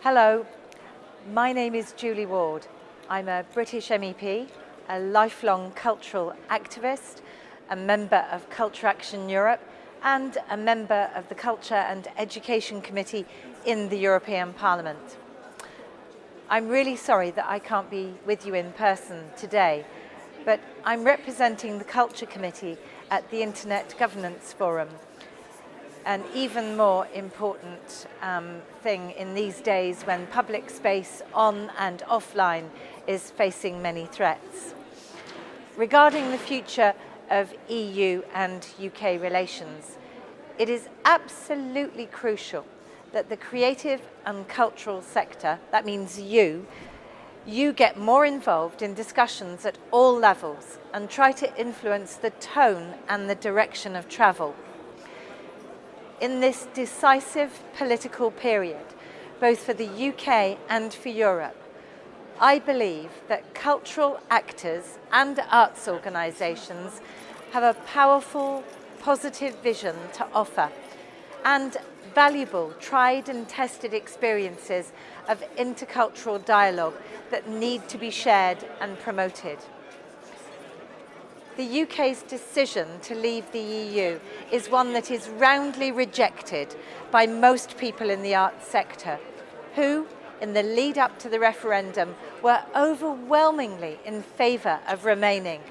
Hello, my name is Julie Ward. I'm a British MEP, a lifelong cultural activist, a member of Culture Action Europe, and a member of the Culture and Education Committee in the European Parliament. I'm really sorry that I can't be with you in person today, but I'm representing the Culture Committee at the Internet Governance Forum. An even more important thing in these days when public space on and offline is facing many threats. Regarding the future of EU and UK relations, it is absolutely crucial that the creative and cultural sector, that means you get more involved in discussions at all levels and try to influence the tone and the direction of travel. In this decisive political period, both for the UK and for Europe, I believe that cultural actors and arts organisations have a powerful, positive vision to offer and valuable, tried and tested experiences of intercultural dialogue that need to be shared and promoted. The UK's decision to leave the EU is one that is roundly rejected by most people in the arts sector, who, in the lead up to the referendum, were overwhelmingly in favour of remaining.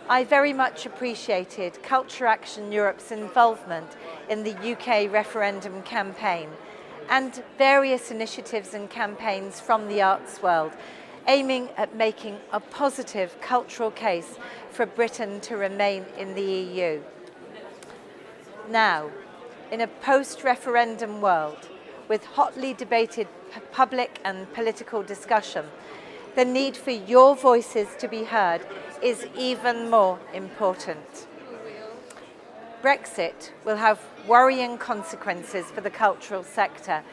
I very much appreciated Culture Action Europe's involvement in the UK referendum campaign and various initiatives and campaigns from the arts world, aiming at making a positive cultural case for Britain to remain in the EU. Now, in a post-referendum world, with hotly debated public and political discussion, the need for your voices to be heard is even more important. Brexit will have worrying consequences for the cultural sector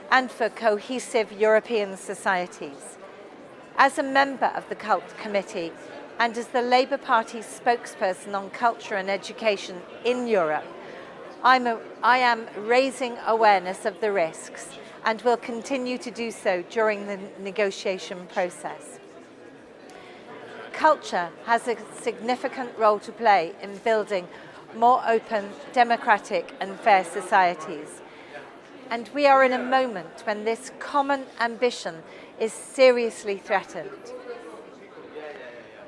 and for cohesive European societies. As a member of the Cult Committee and as the Labour Party's spokesperson on culture and education in Europe, I am raising awareness of the risks and will continue to do so during the negotiation process. Culture has a significant role to play in building more open, democratic and fair societies. And we are in a moment when this common ambition is seriously threatened.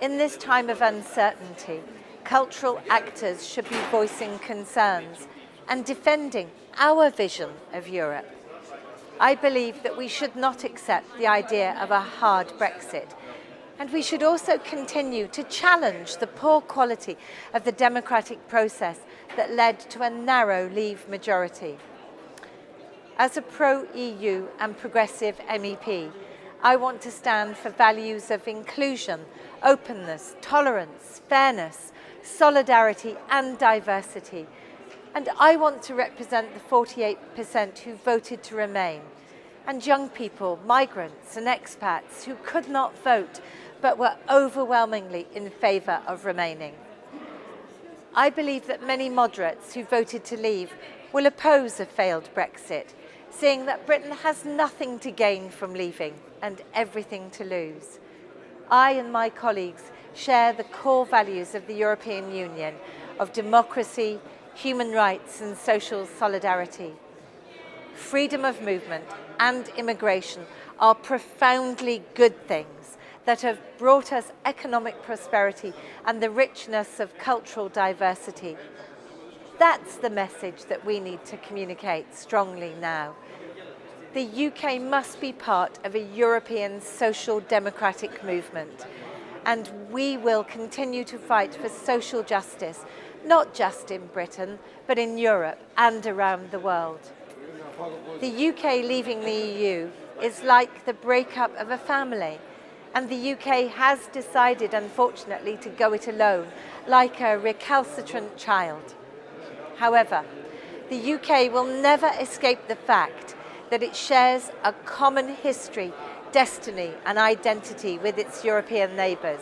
In this time of uncertainty, cultural actors should be voicing concerns and defending our vision of Europe. I believe that we should not accept the idea of a hard Brexit, and we should also continue to challenge the poor quality of the democratic process that led to a narrow Leave majority. As a pro-EU and progressive MEP, I want to stand for values of inclusion, openness, tolerance, fairness, solidarity and diversity. And I want to represent the 48% who voted to remain, and young people, migrants and expats who could not vote but were overwhelmingly in favour of remaining. I believe that many moderates who voted to leave will oppose a failed Brexit, seeing that Britain has nothing to gain from leaving and everything to lose. I and my colleagues share the core values of the European Union of democracy, human rights and social solidarity. Freedom of movement and immigration are profoundly good things that have brought us economic prosperity and the richness of cultural diversity. That's the message that we need to communicate strongly now. The UK must be part of a European social democratic movement, and we will continue to fight for social justice, not just in Britain, but in Europe and around the world. The UK leaving the EU is like the breakup of a family, and the UK has decided, unfortunately, to go it alone, like a recalcitrant child. However, the UK will never escape the fact that it shares a common history, destiny and identity with its European neighbours.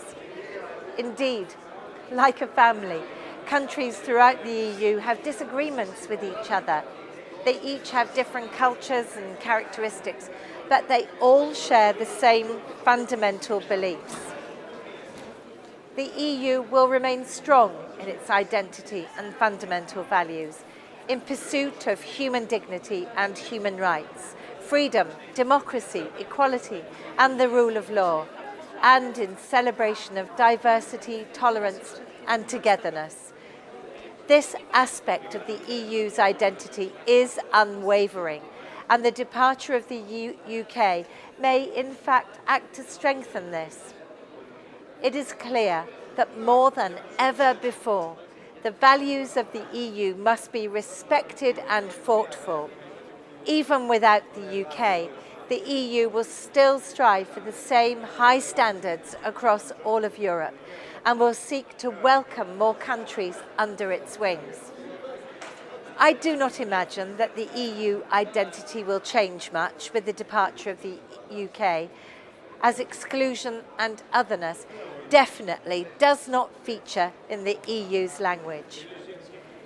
Indeed, like a family, countries throughout the EU have disagreements with each other, They each have different cultures and characteristics, but they all share the same fundamental beliefs. The EU will remain strong in its identity and fundamental values, in pursuit of human dignity and human rights, freedom, democracy, equality, and the rule of law, and in celebration of diversity, tolerance, and togetherness. This aspect of the EU's identity is unwavering, and the departure of the UK may in fact act to strengthen this. It is clear that more than ever before, the values of the EU must be respected and fought for. Even without the UK, the EU will still strive for the same high standards across all of Europe and will seek to welcome more countries under its wings. I do not imagine that the EU identity will change much with the departure of the UK, as exclusion and otherness definitely does not feature in the EU's language.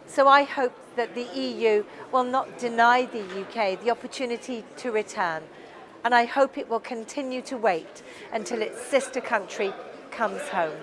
So I hope that the EU will not deny the UK the opportunity to return, and I hope it will continue to wait until its sister country comes home.